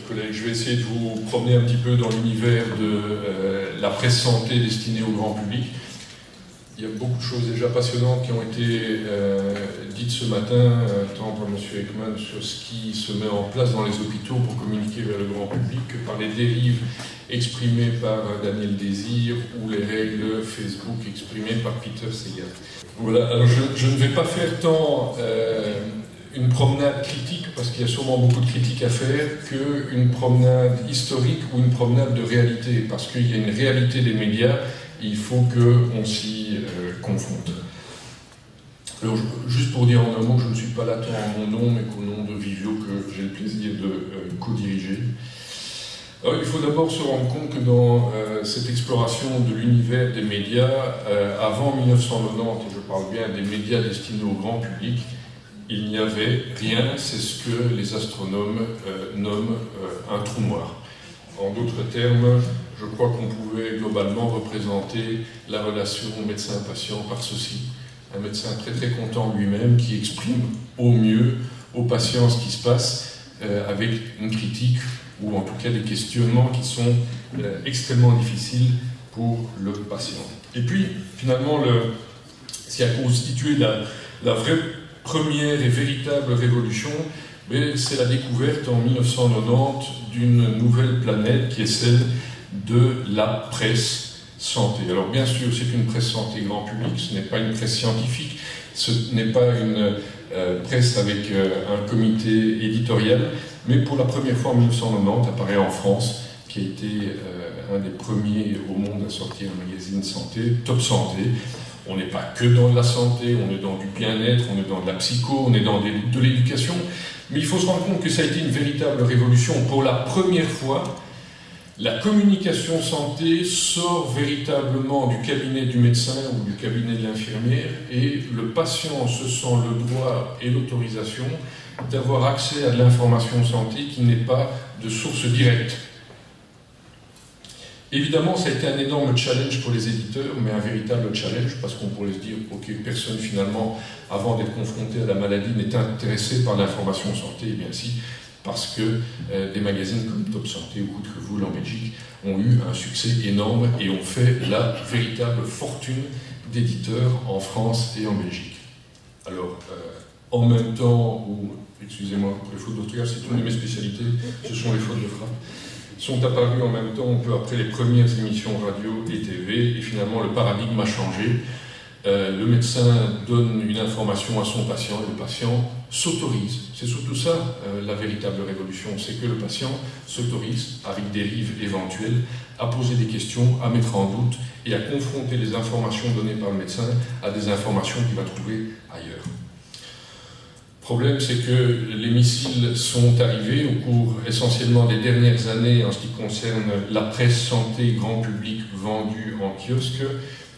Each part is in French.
Collègues, je vais essayer de vous promener un petit peu dans l'univers de la presse santé destinée au grand public. Il y a beaucoup de choses déjà passionnantes qui ont été dites ce matin, tant par M. Ekman sur ce qui se met en place dans les hôpitaux pour communiquer vers le grand public, que par les dérives exprimées par Daniel Désir ou les règles Facebook exprimées par Peter Sagan. Voilà, alors je ne vais pas faire tant une promenade critique, parce qu'il y a sûrement beaucoup de critiques à faire, qu'une promenade historique ou une promenade de réalité, parce qu'il y a une réalité des médias, il faut qu'on s'y confronte. Alors, juste pour dire en un mot, je ne suis pas là tant en mon nom, mais qu'au nom de Vivio, que j'ai le plaisir de co-diriger. Alors, il faut d'abord se rendre compte que dans cette exploration de l'univers des médias, avant 1990, et je parle bien des médias destinés au grand public, il n'y avait rien, c'est ce que les astronomes nomment un trou noir. En d'autres termes, je crois qu'on pouvait globalement représenter la relation médecin-patient par ceci. Un médecin très très content lui-même qui exprime au mieux aux patients ce qui se passe avec une critique ou en tout cas des questionnements qui sont extrêmement difficiles pour le patient. Et puis finalement, ce qui a constitué la vraie première et véritable révolution, c'est la découverte en 1990 d'une nouvelle planète qui est celle de la presse santé. Alors bien sûr, c'est une presse santé grand public, ce n'est pas une presse scientifique, ce n'est pas une presse avec un comité éditorial, mais pour la première fois en 1990 apparaît en France, qui a été un des premiers au monde à sortir un magazine santé, Top Santé. On n'est pas que dans de la santé, on est dans du bien-être, on est dans de la psycho, on est dans de l'éducation. Mais il faut se rendre compte que ça a été une véritable révolution. Pour la première fois, la communication santé sort véritablement du cabinet du médecin ou du cabinet de l'infirmière et le patient se sent le droit et l'autorisation d'avoir accès à de l'information santé qui n'est pas de source directe. Évidemment, ça a été un énorme challenge pour les éditeurs, mais un véritable challenge, parce qu'on pourrait se dire, ok, personne finalement, avant d'être confronté à la maladie, n'est intéressé par l'information santé. Eh bien si, parce que des magazines comme Top Santé ou Good que vous en Belgique ont eu un succès énorme et ont fait la véritable fortune d'éditeurs en France et en Belgique. Alors, en même temps, ou, excusez-moi pour les fautes d'orthographe, c'est une de mes spécialités, ce sont les fautes de frappe, sont apparus en même temps, un peu après les premières émissions radio et TV, et finalement le paradigme a changé. Le médecin donne une information à son patient, et le patient s'autorise. C'est surtout ça la véritable révolution, c'est que le patient s'autorise, avec dérives éventuelles, à poser des questions, à mettre en doute et à confronter les informations données par le médecin à des informations qu'il va trouver ailleurs. Le problème, c'est que les missiles sont arrivés au cours essentiellement des dernières années en ce qui concerne la presse santé grand public vendue en kiosque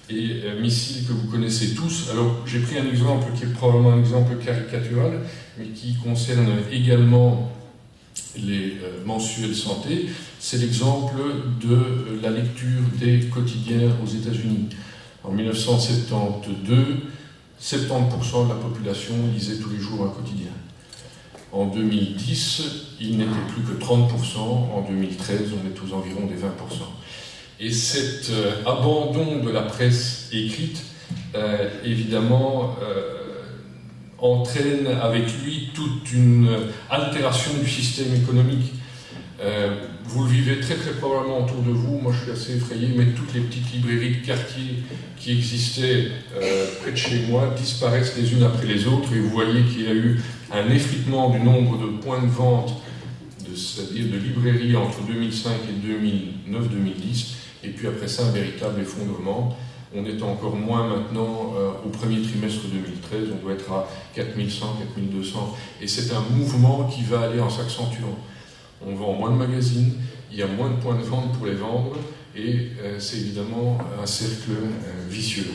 et missiles que vous connaissez tous. Alors, j'ai pris un exemple qui est probablement un exemple caricatural, mais qui concerne également les mensuels santé. C'est l'exemple de la lecture des quotidiens aux États-Unis. En 1972, 70% de la population lisait tous les jours un quotidien. En 2010, il n'était plus que 30%. En 2013, on est aux environs des 20%. Et cet abandon de la presse écrite, évidemment, entraîne avec lui toute une altération du système économique. Vous le vivez très très probablement autour de vous. Moi je suis assez effrayé, mais toutes les petites librairies de quartier qui existaient près de chez moi disparaissent les unes après les autres, et vous voyez qu'il y a eu un effritement du nombre de points de vente, c'est-à-dire de librairies entre 2005 et 2009-2010, et puis après ça un véritable effondrement. On est encore moins maintenant au premier trimestre 2013, on doit être à 4100, 4200, et c'est un mouvement qui va aller en s'accentuant. On vend moins de magazines, il y a moins de points de vente pour les vendre, et c'est évidemment un cercle vicieux.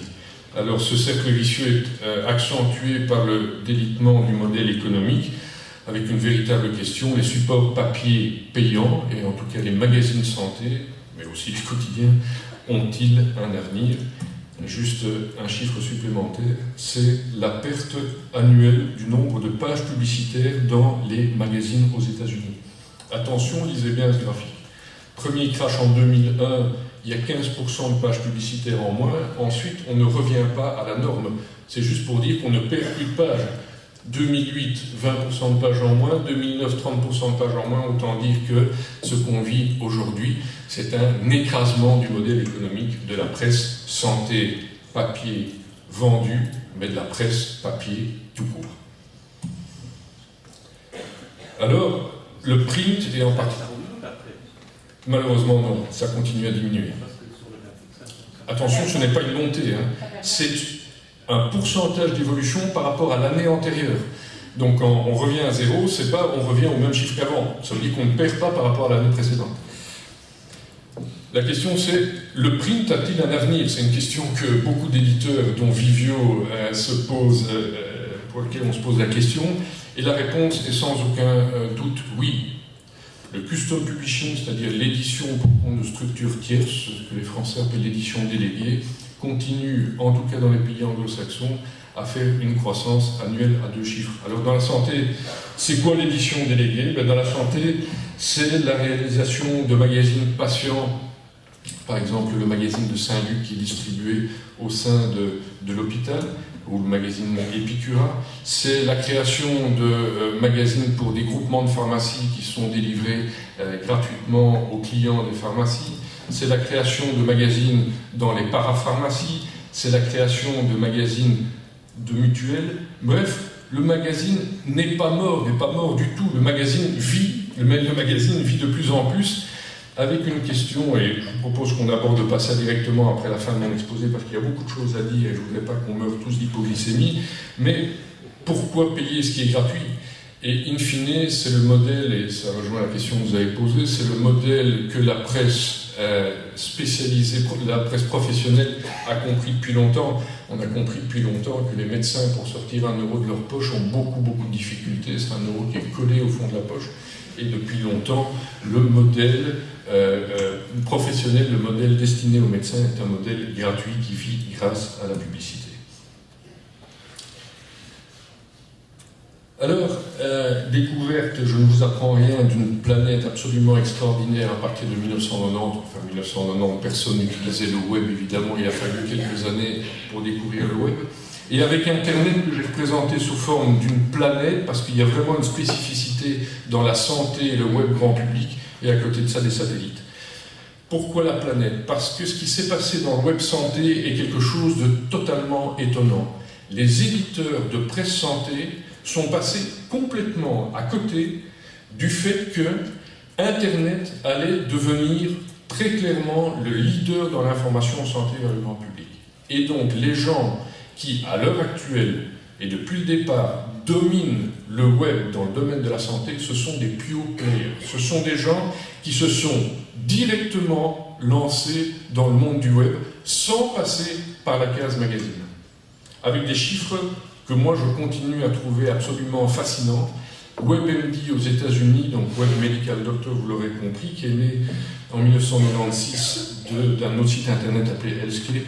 Alors ce cercle vicieux est accentué par le délitement du modèle économique, avec une véritable question: les supports papier payants, et en tout cas les magazines santé, mais aussi les quotidiens, ont-ils un avenir? Juste un chiffre supplémentaire, c'est la perte annuelle du nombre de pages publicitaires dans les magazines aux États-Unis. Attention, lisez bien ce graphique. Premier crash en 2001, il y a 15% de pages publicitaires en moins. Ensuite, on ne revient pas à la norme. C'est juste pour dire qu'on ne perd plus de pages. 2008, 20% de pages en moins. 2009, 30% de pages en moins. Autant dire que ce qu'on vit aujourd'hui, c'est un écrasement du modèle économique de la presse santé papier vendue, mais de la presse papier tout court. Alors, le print est en partie... Malheureusement, non, ça continue à diminuer. Attention, ce n'est pas une montée, hein. C'est un pourcentage d'évolution par rapport à l'année antérieure. Donc, quand on revient à zéro, c'est pas on revient au même chiffre qu'avant. Ça veut dire qu'on ne perd pas par rapport à l'année précédente. La question c'est, le print a-t-il un avenir? C'est une question que beaucoup d'éditeurs, dont Vivio, se posent, pour lequel on se pose la question. Et la réponse est sans aucun doute oui. Le custom publishing, c'est-à-dire l'édition pour compte de structures tierces, ce que les Français appellent l'édition déléguée, continue, en tout cas dans les pays anglo-saxons, à faire une croissance annuelle à 2 chiffres. Alors dans la santé, c'est quoi l'édition déléguée? Dans la santé, c'est la réalisation de magazines patients, par exemple le magazine de Saint-Luc qui est distribué au sein de l'hôpital, ou le magazine Epicura. C'est la création de magazines pour des groupements de pharmacies qui sont délivrés gratuitement aux clients des pharmacies. C'est la création de magazines dans les parapharmacies. C'est la création de magazines de mutuelles. Bref, le magazine n'est pas mort du tout. Le magazine vit de plus en plus, avec une question, et je vous propose qu'on n'aborde pas ça directement après la fin de mon exposé, parce qu'il y a beaucoup de choses à dire et je ne voudrais pas qu'on meure tous d'hypoglycémie, mais pourquoi payer ce qui est gratuit? Et in fine, c'est le modèle, et ça rejoint la question que vous avez posée, c'est le modèle que la presse spécialisée, la presse professionnelle a compris depuis longtemps. On a compris depuis longtemps que les médecins, pour sortir 1 euro de leur poche, ont beaucoup de difficultés. C'est 1 euro qui est collé au fond de la poche. Et depuis longtemps, le modèle professionnel, le modèle destiné aux médecins est un modèle gratuit qui vit grâce à la publicité. Alors, découverte, je ne vous apprends rien, d'une planète absolument extraordinaire à partir de 1990. Enfin, 1990, personne n'utilisait le web, évidemment, il a fallu quelques années pour découvrir le web. Et avec Internet que j'ai représenté sous forme d'une planète, parce qu'il y a vraiment une spécificité dans la santé et le web grand public, et à côté de ça des satellites. Pourquoi la planète? Parce que ce qui s'est passé dans le web santé est quelque chose de totalement étonnant. Les éditeurs de presse santé sont passés complètement à côté du fait que Internet allait devenir très clairement le leader dans l'information santé vers le grand public. Et donc les gens qui, à l'heure actuelle, et depuis le départ, dominent le web dans le domaine de la santé, ce sont des pure players. Ce sont des gens qui se sont directement lancés dans le monde du web sans passer par la case magazine. Avec des chiffres que moi je continue à trouver absolument fascinants. WebMD aux États-Unis, donc Web Medical Doctor, vous l'aurez compris, qui est né en 1996 d'un autre site internet appelé Healthscape,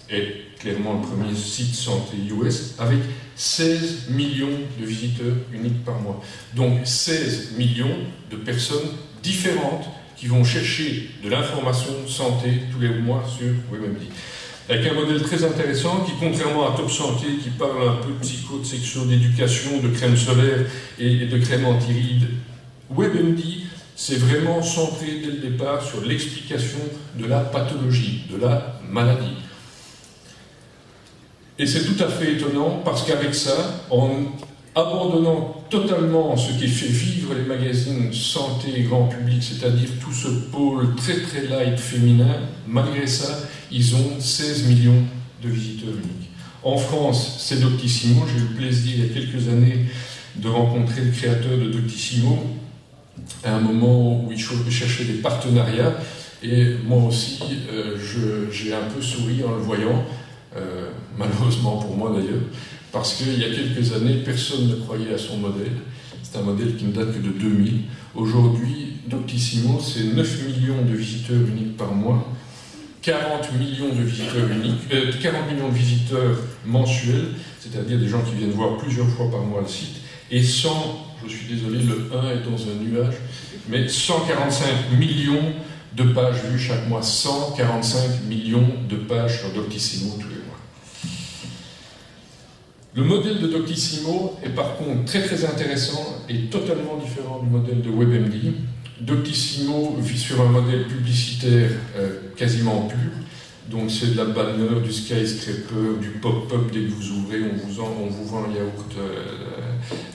est clairement le premier site santé US, avec 16 millions de visiteurs uniques par mois. Donc 16 millions de personnes différentes qui vont chercher de l'information santé tous les mois sur WebMD. Avec un modèle très intéressant qui, contrairement à Top Santé, qui parle un peu de psycho, de sexo, d'éducation, de crème solaire et de crème anti-rides, WebMD, c'est vraiment centré dès le départ sur l'explication de la pathologie, de la maladie. Et c'est tout à fait étonnant parce qu'avec ça, en abandonnant totalement ce qui fait vivre les magazines santé et grand public, c'est-à-dire tout ce pôle très light féminin, malgré ça, ils ont 16 millions de visiteurs uniques. En France, c'est Doctissimo. J'ai eu le plaisir il y a quelques années de rencontrer le créateur de Doctissimo à un moment où il cherchait des partenariats. Et moi aussi, j'ai un peu souri en le voyant. Malheureusement pour moi d'ailleurs, parce qu'il y a quelques années, personne ne croyait à son modèle. C'est un modèle qui ne date que de 2000. Aujourd'hui, Doctissimo, c'est 9 millions de visiteurs uniques par mois, 40 millions de visiteurs uniques, 40 millions de visiteurs mensuels, c'est-à-dire des gens qui viennent voir plusieurs fois par mois le site, Et 100, je suis désolé, le 1 est dans un nuage, mais 145 millions de pages vues chaque mois, 145 millions de pages sur Doctissimo tous les mois. Le modèle de Doctissimo est par contre très très intéressant et totalement différent du modèle de WebMD. Doctissimo vit sur un modèle publicitaire quasiment pur, donc c'est de la banner, du skyscraper, du pop-up dès que vous ouvrez, on vous vend un yaourt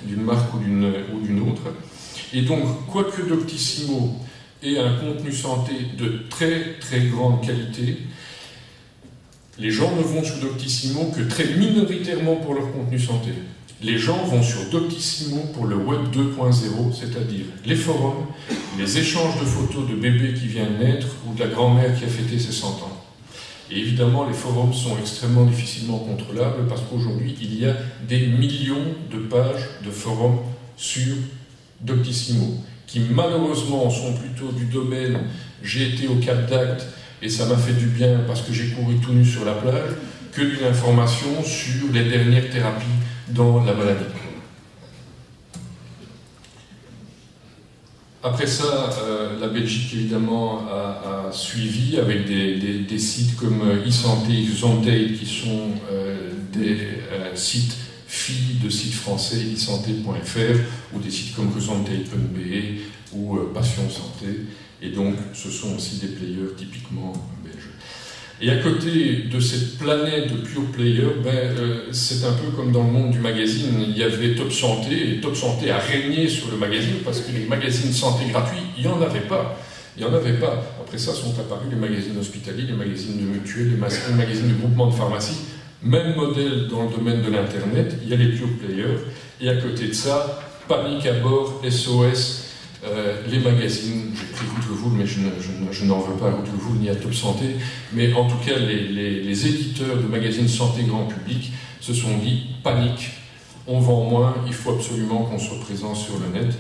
d'une marque ou d'une autre. Et donc, quoique Doctissimo ait un contenu santé de très très grande qualité, les gens ne vont sur Doctissimo que très minoritairement pour leur contenu santé. Les gens vont sur Doctissimo pour le Web 2.0, c'est-à-dire les forums, les échanges de photos de bébés qui viennent naître ou de la grand-mère qui a fêté ses 100 ans. Et évidemment, les forums sont extrêmement difficilement contrôlables parce qu'aujourd'hui, il y a des millions de pages de forums sur Doctissimo, qui malheureusement sont plutôt du domaine « j'ai été au Cap d'Agde et ça m'a fait du bien parce que j'ai couru tout nu sur la plage », que d'une information sur les dernières thérapies dans la maladie. Après ça, la Belgique évidemment a suivi avec des sites comme e-santé, Gezondheid, qui sont des sites filles de sites français, e-santé.fr, ou des sites comme Gezondheid.be ou Passion Santé. Et donc, ce sont aussi des players typiquement belges. Et à côté de cette planète de pure players, c'est un peu comme dans le monde du magazine. Il y avait Top Santé, et Top Santé a régné sur le magazine parce que les magazines santé gratuits, il n'y en avait pas. Il n'y en avait pas. Après ça sont apparus les magazines hospitaliers, les magazines de mutuelles, les magazines de groupement de pharmacie. Même modèle dans le domaine de l'Internet, il y a les pure players. Et à côté de ça, panique à bord, SOS, les magazines, j'ai pris Route-le-Voul, mais je n'en veux pas à Route-le-Voul ni à Top Santé, mais en tout cas les éditeurs de magazines santé grand public se sont dit panique, on vend moins, il faut absolument qu'on soit présent sur le net.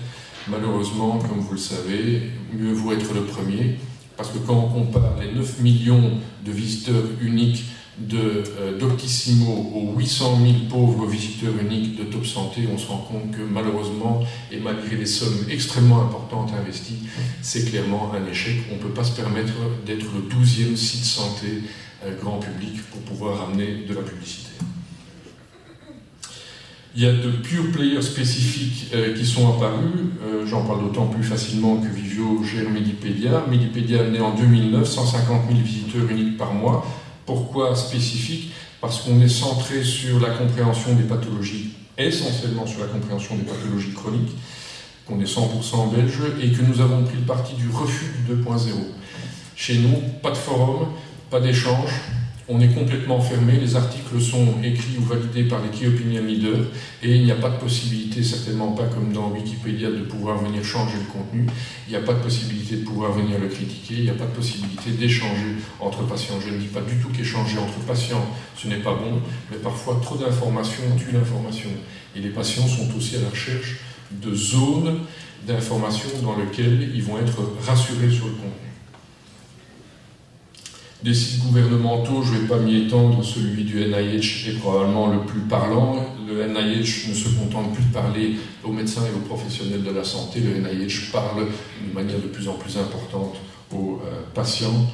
Malheureusement, comme vous le savez, mieux vaut être le premier, parce que quand on compare les 9 millions de visiteurs uniques de Doctissimo aux 800 000 pauvres visiteurs uniques de Top Santé, on se rend compte que malheureusement, et malgré les sommes extrêmement importantes investies, c'est clairement un échec. On ne peut pas se permettre d'être le 12e site santé grand public pour pouvoir amener de la publicité. Il y a de pure players spécifiques qui sont apparus. J'en parle d'autant plus facilement que Vivio gère Medipédia. Medipédia né en 2009, 150 000 visiteurs uniques par mois. Pourquoi spécifique? Parce qu'on est centré sur la compréhension des pathologies, essentiellement sur la compréhension des pathologies chroniques, qu'on est 100% belge et que nous avons pris le parti du refus du 2.0. Chez nous, pas de forum, pas d'échange, on est complètement fermé, les articles sont écrits ou validés par les Key Opinion Leaders et il n'y a pas de possibilité, certainement pas comme dans Wikipédia, de pouvoir venir changer le contenu, il n'y a pas de possibilité de pouvoir venir le critiquer, il n'y a pas de possibilité d'échanger entre patients. Je ne dis pas du tout qu'échanger entre patients, ce n'est pas bon, mais parfois trop d'informations tue l'information. Et les patients sont aussi à la recherche de zones d'information dans lesquelles ils vont être rassurés sur le contenu. Des sites gouvernementaux, je ne vais pas m'y étendre, celui du NIH est probablement le plus parlant. Le NIH ne se contente plus de parler aux médecins et aux professionnels de la santé, le NIH parle d'une manière de plus en plus importante aux patients.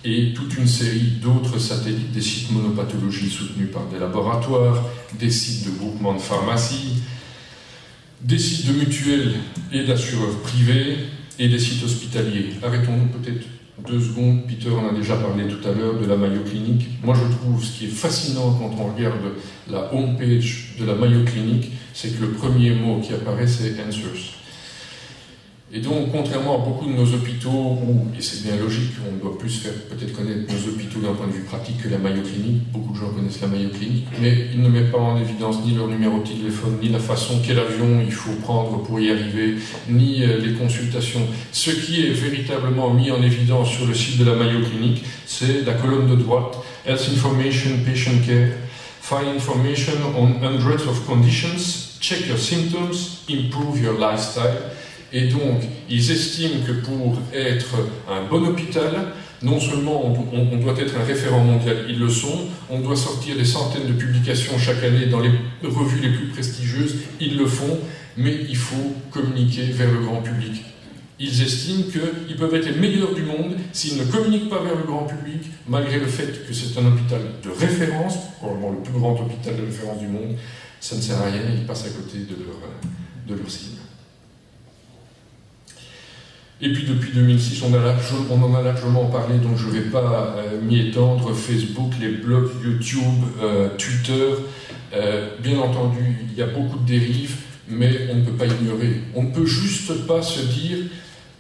Et toute une série d'autres satellites, des sites monopathologie soutenus par des laboratoires, des sites de groupement de pharmacie, des sites de mutuelles et d'assureurs privés, et des sites hospitaliers. Arrêtons-nous peut-être 2 secondes, Peter en a déjà parlé tout à l'heure de la Mayo Clinic. Moi je trouve ce qui est fascinant quand on regarde la homepage de la Mayo Clinic, c'est que le premier mot qui apparaît c'est Answers. Et donc, contrairement à beaucoup de nos hôpitaux, où, et c'est bien logique, on doit plus faire peut-être connaître nos hôpitaux d'un point de vue pratique que la Mayo Clinic, beaucoup de gens connaissent la Mayo Clinic, mais ils ne mettent pas en évidence ni leur numéro de téléphone, ni la façon, quel avion il faut prendre pour y arriver, ni les consultations. Ce qui est véritablement mis en évidence sur le site de la Mayo Clinic, c'est la colonne de droite, Health Information, Patient Care, Find information on hundreds of conditions, check your symptoms, improve your lifestyle. Et donc, ils estiment que pour être un bon hôpital, Non seulement on doit être un référent mondial, ils le sont, on doit sortir des centaines de publications chaque année dans les revues les plus prestigieuses, ils le font, mais il faut communiquer vers le grand public. Ils estiment qu'ils peuvent être les meilleurs du monde s'ils ne communiquent pas vers le grand public, malgré le fait que c'est un hôpital de référence, probablement le plus grand hôpital de référence du monde, ça ne sert à rien, ils passent à côté de leur cible. Et puis depuis 2006, on en a largement parlé, donc je ne vais pas m'y étendre. Facebook, les blogs, YouTube, Twitter, bien entendu, il y a beaucoup de dérives, mais on ne peut pas ignorer. On ne peut juste pas se dire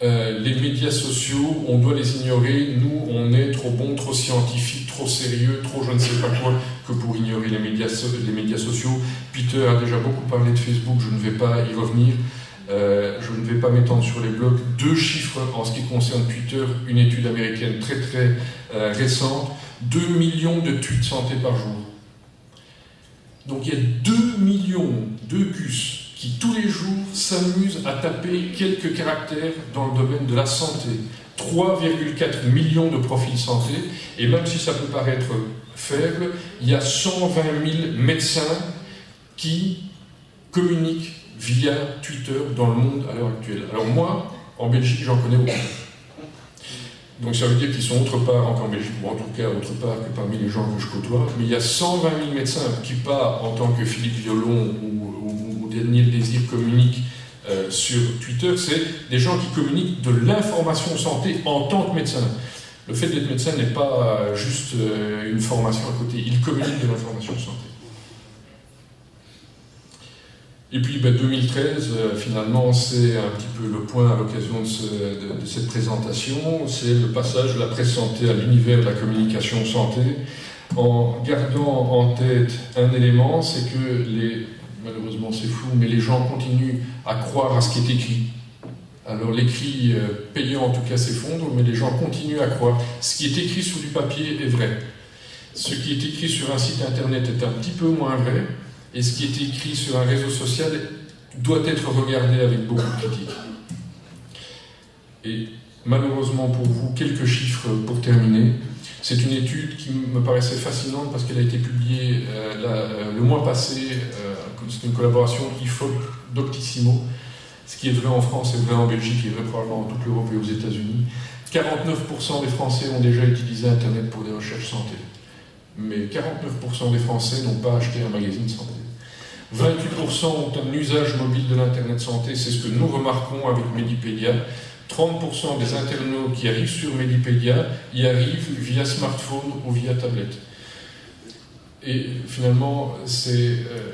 les médias sociaux, on doit les ignorer, nous on est trop bons, trop scientifiques, trop sérieux, trop je ne sais pas quoi, que pour ignorer les médias sociaux. Peter a déjà beaucoup parlé de Facebook, je ne vais pas y revenir. Je ne vais pas m'étendre sur les blogs. 2 chiffres en ce qui concerne Twitter, une étude américaine très très récente, 2 millions de tweets santé par jour. Donc il y a 2 millions de gus qui tous les jours s'amusent à taper quelques caractères dans le domaine de la santé. 3,4 millions de profils santé, et même si ça peut paraître faible, il y a 120 000 médecins qui communiquent via Twitter dans le monde à l'heure actuelle. Alors moi, en Belgique, j'en connais beaucoup. Donc ça veut dire qu'ils sont autre part qu'en Belgique, ou en tout cas autre part que parmi les gens que je côtoie, mais il y a 120 000 médecins qui, pas en tant que Philippe Violon ou Daniel Désir, communiquent sur Twitter. C'est des gens qui communiquent de l'information santé en tant que médecin. Le fait d'être médecin n'est pas juste une formation à côté, ils communiquent de l'information santé. Et puis 2013, finalement, c'est un petit peu le point à l'occasion de cette présentation, c'est le passage de la presse santé à l'univers de la communication santé, en gardant en tête un élément, c'est que, malheureusement c'est fou, mais les gens continuent à croire à ce qui est écrit. Alors l'écrit payant en tout cas s'effondre, mais les gens continuent à croire. Ce qui est écrit sur du papier est vrai. Ce qui est écrit sur un site internet est un petit peu moins vrai. Et ce qui est écrit sur un réseau social doit être regardé avec beaucoup de critique. Et malheureusement pour vous, quelques chiffres pour terminer. C'est une étude qui me paraissait fascinante parce qu'elle a été publiée le mois passé. C'est une collaboration IFOP Doctissimo. Ce qui est vrai en France est vrai en Belgique et vrai probablement en toute l'Europe et aux États-Unis. 49% des Français ont déjà utilisé Internet pour des recherches santé. Mais 49% des Français n'ont pas acheté un magazine santé. 28% ont un usage mobile de l'Internet santé, c'est ce que nous remarquons avec Medipédia. 30% des internautes qui arrivent sur Medipédia y arrivent via smartphone ou via tablette. Et finalement,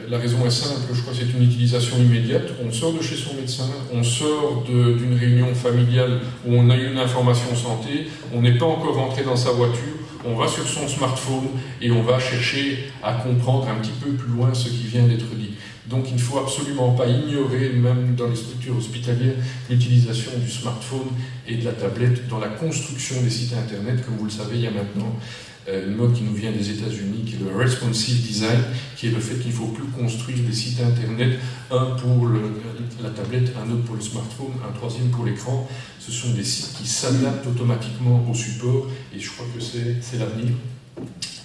la raison est simple, je crois que c'est une utilisation immédiate. On sort de chez son médecin, on sort d'une réunion familiale où on a eu une information santé, on n'est pas encore rentré dans sa voiture, on va sur son smartphone et on va chercher à comprendre un petit peu plus loin ce qui vient d'être dit. Donc il ne faut absolument pas ignorer, même dans les structures hospitalières, l'utilisation du smartphone et de la tablette dans la construction des sites internet. Comme vous le savez, il y a maintenant une mode qui nous vient des États-Unis, qui est le responsive design, qui est le fait qu'il ne faut plus construire des sites internet, un pour la tablette, un autre pour le smartphone, un troisième pour l'écran. Ce sont des sites qui s'adaptent automatiquement au support, et je crois que c'est l'avenir.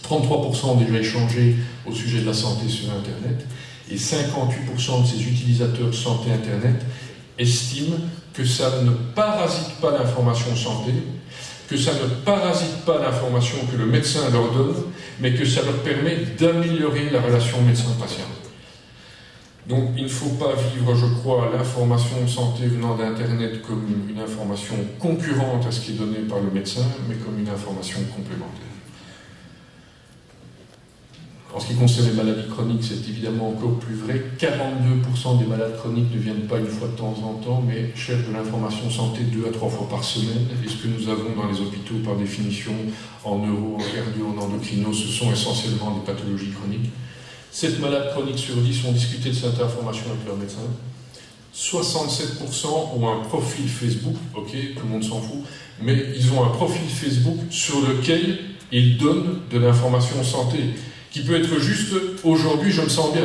33% ont déjà échangé au sujet de la santé sur Internet, et 58% de ces utilisateurs santé Internet estiment que ça ne parasite pas l'information santé, que ça ne parasite pas l'information que le médecin leur donne, mais que ça leur permet d'améliorer la relation médecin-patient. Donc il ne faut pas vivre, je crois, l'information santé venant d'Internet comme une information concurrente à ce qui est donné par le médecin, mais comme une information complémentaire. En ce qui concerne les maladies chroniques, c'est évidemment encore plus vrai. 42% des malades chroniques ne viennent pas une fois de temps en temps, mais cherchent de l'information santé 2 à 3 fois par semaine. Et ce que nous avons dans les hôpitaux, par définition, en neuro, en cardio, en endocrino, ce sont essentiellement des pathologies chroniques. 7 malades chroniques sur 10 ont discuté de cette information avec leur médecin. 67% ont un profil Facebook, ok, tout le monde s'en fout, mais ils ont un profil Facebook sur lequel ils donnent de l'information santé, qui peut être juste « aujourd'hui je me sens bien »,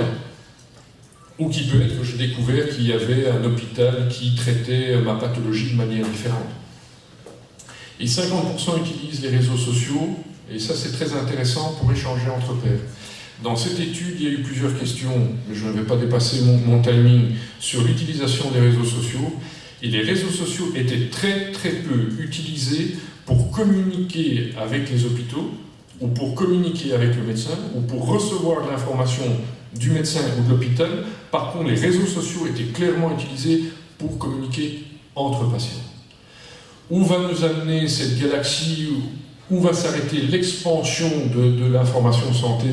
ou qui peut être « j'ai découvert qu'il y avait un hôpital qui traitait ma pathologie de manière différente ». Et 50% utilisent les réseaux sociaux, et ça c'est très intéressant pour échanger entre pairs. Dans cette étude, il y a eu plusieurs questions, mais je ne vais pas dépasser mon timing, sur l'utilisation des réseaux sociaux. Et les réseaux sociaux étaient très peu utilisés pour communiquer avec les hôpitaux, ou pour communiquer avec le médecin, ou pour recevoir de l'information du médecin ou de l'hôpital. Par contre, les réseaux sociaux étaient clairement utilisés pour communiquer entre patients. Où va nous amener cette galaxie? Où va s'arrêter l'expansion de l'information santé?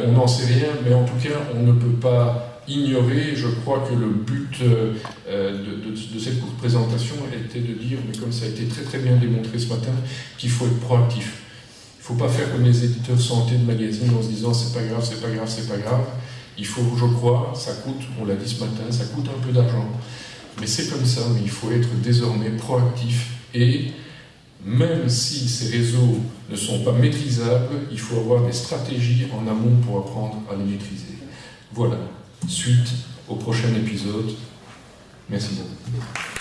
On n'en sait rien, mais en tout cas, on ne peut pas ignorer. Je crois que le but de cette courte présentation était de dire, mais comme ça a été très bien démontré ce matin, qu'il faut être proactif. Il ne faut pas faire comme les éditeurs santé de magazines en se disant c'est pas grave, c'est pas grave, c'est pas grave. Il faut, je crois, ça coûte, on l'a dit ce matin, ça coûte un peu d'argent. Mais c'est comme ça, mais il faut être désormais proactif. Et même si ces réseaux ne sont pas maîtrisables, il faut avoir des stratégies en amont pour apprendre à les maîtriser. Voilà, suite au prochain épisode. Merci beaucoup.